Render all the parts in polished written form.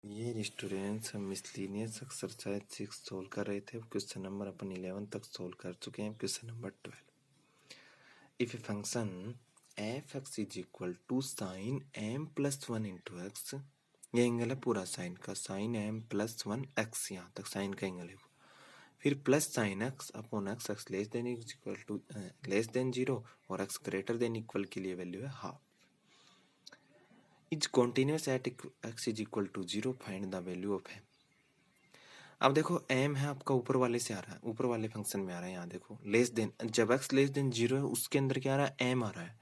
ये स्टूडेंट्स हम miscellaneous exercise 6 solve कर रहे थे। क्वेश्चन नंबर अपन 11 तक सोल्व कर चुके हैं। Question number 12, if a function f x is equal to sine m plus 1 into x, ये एंगल है पूरा साइन का, साइन एम प्लस 1 एक्स, यहाँ तक साइन का एंगल है। फिर plus sine x upon x, x less than equal to less than 0 और एक्स ग्रेटर देन इक्वल के लिए वैल्यू है half. Is continuous at x is equal to 0, find the value of m. अब देखो M है आपका ऊपर वाले से आ रहा है, ऊपर वाले फंक्शन में आ रहा है। यहाँ देखो लेस देन, जब एक्स लेस देन 0 है उसके अंदर क्या आ रहा है, एम आ रहा है।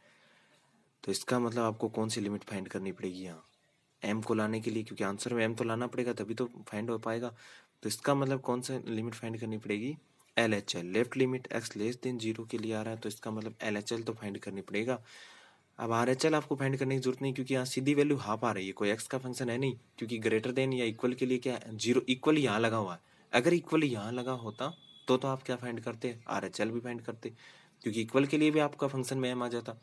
तो इसका मतलब आपको कौन सी लिमिट फाइंड करनी पड़ेगी यहाँ एम को लाने के लिए, क्योंकि आंसर में एम तो लाना पड़ेगा तभी तो फाइंड हो पाएगा। तो इसका मतलब कौन सा लिमिट फाइंड करनी पड़ेगी, L H L. Left limit x less than 0 के लिए आ रहा है, तो इसका मतलब एल एच एल तो फाइंड करनी पड़ेगा। अब आर एच एल आपको फाइंड करने की जरूरत नहीं, क्योंकि यहाँ सीधी वैल्यू हाफ आ रही है, कोई एक्स का फंक्शन है नहीं, क्योंकि ग्रेटर देन या इक्वल के लिए क्या है, 0 इक्वल यहाँ लगा हुआ है। अगर इक्वल यहाँ लगा होता तो आप क्या फाइंड करते, आर एच एल भी फाइंड करते, क्योंकि इक्वल के लिए भी आपका फंक्शन में एम आ जाता।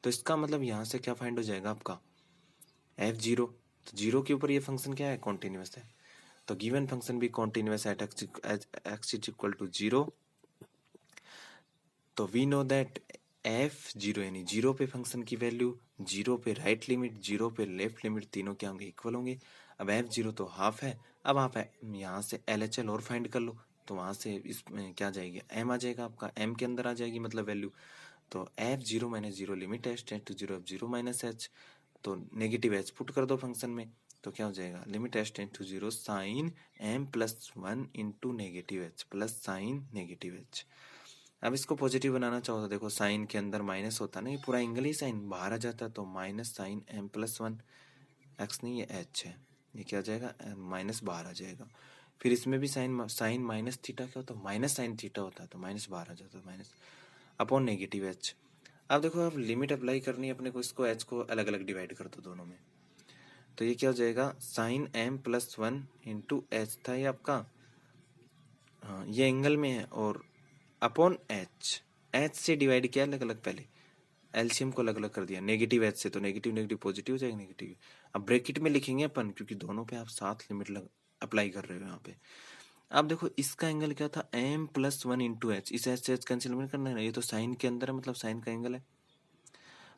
तो इसका मतलब यहाँ से क्या फाइंड हो जाएगा आपका एफ 0। तो 0 के ऊपर ये फंक्शन क्या है, कॉन्टिन्यूस है। तो गिवन फंक्शन भी continuous at x is equal to 0। तो वी नो दैट एफ 0 यानी 0 पे फंक्शन की वैल्यू, 0 पे राइट लिमिट, 0 पे लेफ्ट लिमिट, तीनों क्या होंगे, इक्वल होंगे। अब एफ 0 तो हाफ है। अब आप यहाँ से एल एच एल और फाइंड कर लो, तो वहाँ से इसमें क्या जाएगी, एम आ जाएगा आपका, एम के अंदर आ जाएगी मतलब वैल्यू। तो f 0 minus 0 limit h tend to 0, f 0 minus h, तो नेगेटिव एच पुट कर दो फंक्शन में, तो क्या हो जाएगा, limit h tend to 0 sine m plus 1 into negative h plus sine negative h. अब इसको पॉजिटिव बनाना चाहो तो देखो साइन के अंदर माइनस होता ना, ये पूरा एंगल ही साइन बाहर आ जाता, तो minus sine m plus 1, x नहीं ये एच है, ये क्या आ जाएगा, माइनस बाहर आ जाएगा। फिर इसमें भी साइन माइनस थीटा क्या होता है, माइनस साइन थीटा होता है, तो माइनस बाहर आ जाता है, माइनस अपॉन नेगेटिव एच। अब देखो अब लिमिट अप्लाई करनी है अपने को, इसको एच को अलग अलग डिवाइड कर दो दोनों में, तो ये क्या हो जाएगा, sine m plus 1 into h था ये आपका, हाँ ये एंगल में है, और अपॉन एच, एच से डिवाइड किया अलग अलग, पहले एलसीएम को अलग अलग कर दिया, नेगेटिव एच से तो नेगेटिव नेगेटिव पॉजिटिव हो जाएगा नेगेटिव। अब ब्रैकेट में लिखेंगे अपन, क्योंकि दोनों पे आप साथ लिमिट अप्लाई कर रहे हो यहाँ पे। अब देखो इसका एंगल क्या था, एम प्लस 1 इंटू एच, इस एच से एच कैंसिल करना है, ये तो साइन के अंदर है, मतलब साइन का एंगल है,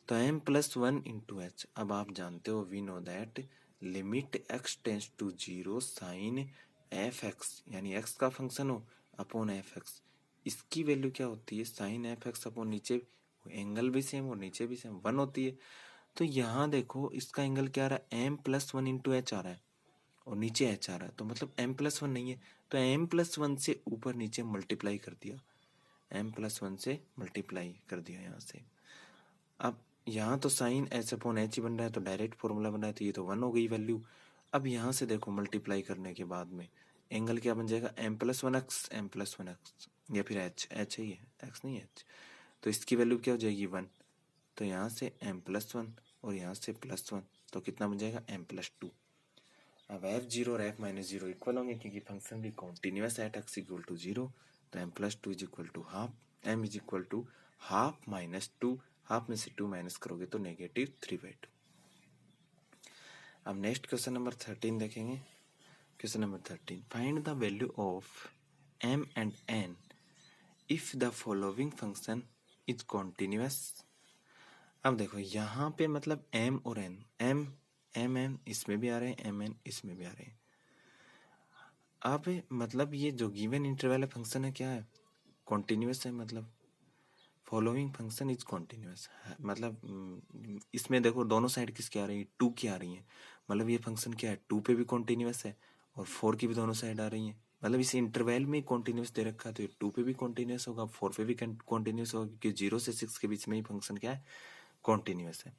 तो एम प्लस 1 इंटू एच। अब आप जानते हो we know that limit x tends to 0 sine f x, यानी एक्स का फंक्शन हो अपॉन एफ एक्स, इसकी वैल्यू क्या होती है, साइन एफ एक्स अपॉन नीचे एंगल भी सेम और नीचे भी सेम 1 होती है। तो यहाँ देखो इसका एंगल क्या आ रहा है, एम प्लस 1 इंटू एच आ रहा है और नीचे एच आ रहा है, तो मतलब एम प्लस 1 नहीं है, तो एम प्लस 1 से ऊपर नीचे मल्टीप्लाई कर दिया, एम प्लस 1 से मल्टीप्लाई कर दिया यहाँ से। अब यहाँ तो साइन एच अपॉन एच ही बन रहा है, तो डायरेक्ट फॉर्मूला बन रहा है, तो ये तो 1 हो गई वैल्यू। अब यहाँ से देखो मल्टीप्लाई करने के बाद में एंगल क्या बन जाएगा, m plus 1 x, m plus 1 x, या फिर एच, एच ही है, एक्स नहीं एच, तो इसकी वैल्यू क्या हो जाएगी 1। तो यहाँ से एम प्लस 1 और यहाँ से प्लस 1, तो कितना बन जाएगा, एम प्लस 2। अब एफ 0 और एफ माइनस 0 इक्वल होंगे, क्योंकि फंक्शन भी continuous at x equal to 0, तो m plus 2 is equal to half, m is equal to half minus 2, half में से 2 माइनस करोगे तो नेगेटिव 3/2। अब नेक्स्ट क्वेश्चन नंबर 13 देखेंगे। Question number 13, find the value of m and n if the following function is continuous. अब देखो यहाँ पे मतलब एम और एन, एम एम एन इसमें भी आ रहे हैं, एम एन इसमें भी आ रहे हैं। अब मतलब ये जो गिवन इंटरवल है फंक्शन है क्या है, कॉन्टिन्यूस है, मतलब फॉलोइंग फंक्शन इज कॉन्टिन्यूस, मतलब इसमें देखो दोनों साइड किसकी आ रही है, 2 की आ रही है, मतलब ये फंक्शन क्या है, 2 पे भी कॉन्टिन्यूस है और 4 की भी दोनों साइड आ रही है, मतलब इस इंटरवल में कॉन्टिन्यूस दे रखा है, तो ये 2 पे भी कॉन्टिन्यूस होगा, 4 पे भी कॉन्टिन्यूस होगा, क्योंकि 0 से 6 के बीच में ही फंक्शन क्या है, कॉन्टिन्यूस है।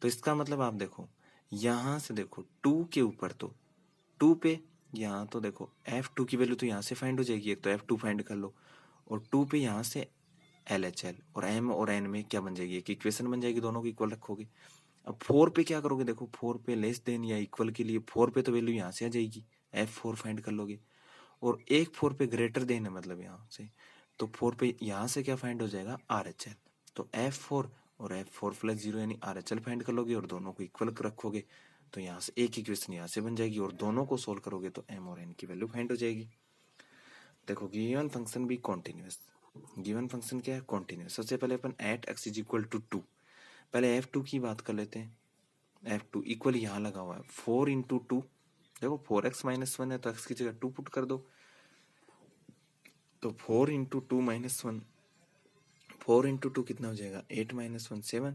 तो इसका मतलब आप देखो यहाँ से देखो 2 के ऊपर, तो 2 पे यहाँ तो देखो f2 की वैल्यू तो यहाँ से फाइंड हो जाएगी, एक तो f2 फाइंड कर लो, और 2 पे यहाँ से एल एच एल, और एम और एन में क्या बन जाएगी, एक इक्वेशन बन जाएगी, दोनों को इक्वल रखोगे। अब 4 पे क्या करोगे, देखो 4 पे लेस देन या इक्वल के लिए 4 पे तो वैल्यू यहाँ से आ जाएगी, f4 फाइंड कर लोगे, और एक 4 पे ग्रेटर देन है मतलब यहाँ से, तो 4 पे यहाँ से क्या फाइंड हो जाएगा, आर एच एल, तो f4 और f4 प्लस 0 यानी आर एच एल फाइंड कर लोगे और दोनों को इक्वल रखोगे, तो यहाँ से एक इक्वेशन यहाँ से बन जाएगी और दोनों को सोल्व करोगे तो m और n की वैल्यू फाइंड हो जाएगी। देखो गिवन फंक्शन भी कॉन्टिन्यूस, गिवन फंक्शन क्या है, कॉन्टिन्यूस। सबसे पहले अपन at x is equal to 2, पहले f2 की बात कर लेते हैं। f2 इक्वल यहाँ लगा हुआ है 4 इंटू 2, देखो 4x माइनस 1 है तो x की जगह 2 पुट कर दो, तो 4 इंटू 2 माइनस 1, 4 इंटू 2 कितना हो जाएगा 8 माइनस 1 7।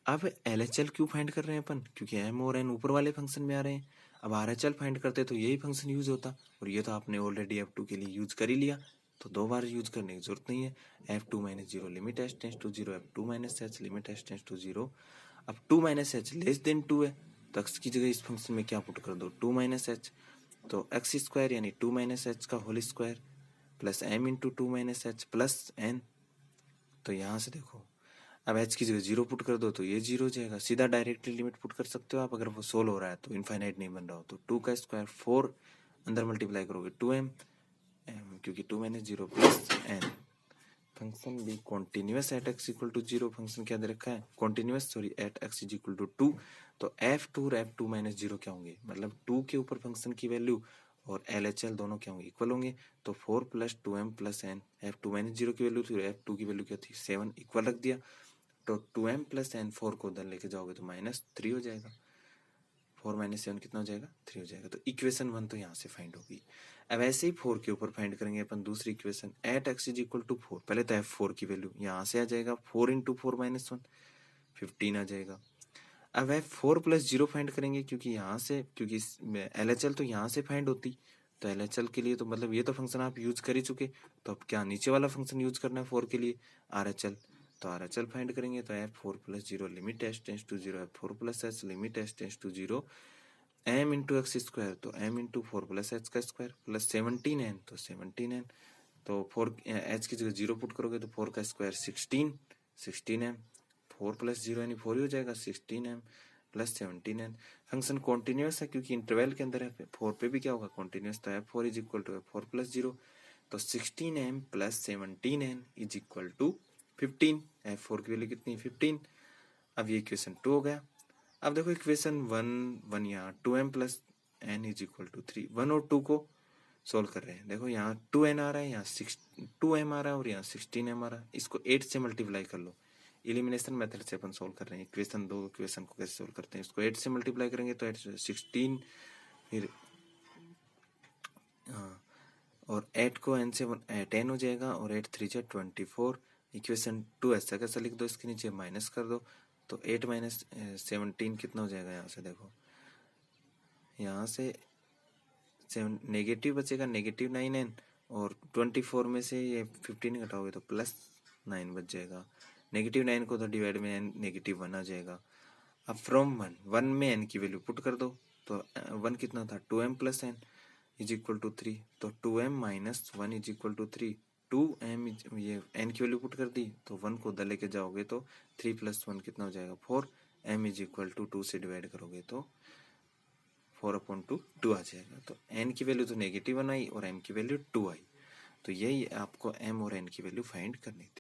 अब LHL क्यों फाइंड कर रहे हैं अपन, क्योंकि m और n ऊपर वाले फंक्शन में आ रहे हैं। अब RHL फाइंड करते तो यही फंक्शन यूज होता, और ये तो आपने ऑलरेडी f2 के लिए यूज कर ही लिया, तो दो बार यूज करने की जरूरत नहीं है। f2 minus zero limit h tends to zero, f2 minus h limit h tends to zero. अब 2 माइनस h लेस देन 2 है तो x की जगह इस फंक्शन में क्या पुट कर दो 2 माइनस h, तो x स्क्वायर यानी 2 माइनस h का whole square plus m into 2 minus h plus n। तो यहाँ से देखो अब h की जगह जीरो पुट कर दो तो ये जीरो हो जाएगा, सीधा डायरेक्टली लिमिट पुट कर सकते हो आप अगर वो सोल्व हो रहा है तो, इनफाइनाइट नहीं बन रहा हो तो 2 का स्क्वायर 4 अंदर मल्टीप्लाई करोगे 2m, क्योंकि 2 minus zero plus n। Function भी continuous at x equal to zero, function क्या दे रखा है continuous, sorry at x is equal to 2, तो f2 और f2 माइनस जीरो क्या होंगे, मतलब 2 के ऊपर फंक्शन की वैल्यू और LHL दोनों क्या होंगे इक्वल होंगे, तो 4 plus 2m plus n, f2 minus zero की वैल्यू थी और f2 की वैल्यू क्या थी 7, इक्वल रख दिया, तो 2m प्लस n 4 को उधर लेके जाओगे तो माइनस 3 हो जाएगा, 4 माइनस 7 कितना हो जाएगा 3 हो जाएगा, तो इक्वेशन 1 तो यहाँ से फाइंड होगी। अब ऐसे ही 4 के ऊपर फाइंड करेंगे अपन दूसरी equation, at x is equal to 4, पहले तो f4 की वैल्यू यहाँ से आ जाएगा 4 इंटू 4 माइनस 1 15 आ जाएगा। अब f4 प्लस जीरो फाइंड करेंगे क्योंकि यहाँ से, क्योंकि LHL तो यहाँ से फाइंड होती, तो LHL के लिए तो मतलब ये तो फंक्शन आप यूज कर ही चुके, तो अब क्या नीचे वाला फंक्शन यूज करना है 4 के लिए RHL, तो RHL फाइंड करेंगे तो f4 plus zero limit h tends to zero, f4 plus h limit h tends to zero, m into x square तो m इंटू 4 प्लस h का स्क्वायर प्लस 17n, तो 17n, तो 4 h की जगह zero put करोगे तो 4 का square 16m, 4 plus zero यानी 4 ही हो जाएगा 16m plus 17n। Function continuous है क्योंकि इंटरवल के अंदर है, 4 पे भी क्या होगा कॉन्टिन्यूस, तो f4 is equal to f4 plus zero, तो 16m plus 17n is equal to 15, f4 की वैल्यू कितनी 15। अब ये इक्वेशन 2 हो गया। अब देखो इक्वेशन 1 यहाँ 2m plus n is equal to 3, 1 और 2 को सोल्व कर रहे हैं, देखो यहाँ 2n आ रहा है, यहाँ 2m आ रहा है और यहाँ 16m आ रहा है, इसको 8 से मल्टीप्लाई कर लो, एलिमिनेशन मेथड से अपन सोल्व कर रहे हैं। इक्वेशन 2 इक्वेशन को कैसे सोल्व करते हैं, इसको 8 से मल्टीप्लाई करेंगे तो 8 से 16, फिर और 8 को n से 10 हो जाएगा और 8 3 से 24। इक्वेशन 2 ऐसा कैसा लिख दो, इसके नीचे माइनस कर दो, तो 8 माइनस 17 कितना हो जाएगा, यहाँ से देखो यहाँ से नेगेटिव बचेगा नेगेटिव 9n, और 24 में से ये 15 घटाओगे तो प्लस 9 बच जाएगा, नेगेटिव 9 को तो डिवाइड में n नेगेटिव 1 आ जाएगा। अब फ्रॉम 1 में n की वैल्यू पुट कर दो, तो 1 कितना था 2m plus n is equal to 3, तो 2m minus 1 is equal to 3, 2m ये n की वैल्यू पुट कर दी तो 1 को उधर लेके जाओगे तो 3 प्लस 1 कितना हो जाएगा 4, m इज इक्वल टू 2 से डिवाइड करोगे तो 4/2 आ जाएगा, तो n की वैल्यू तो नेगेटिव 1 आई और m की वैल्यू 2 आई, तो यही आपको m और n की वैल्यू फाइंड करनी थी।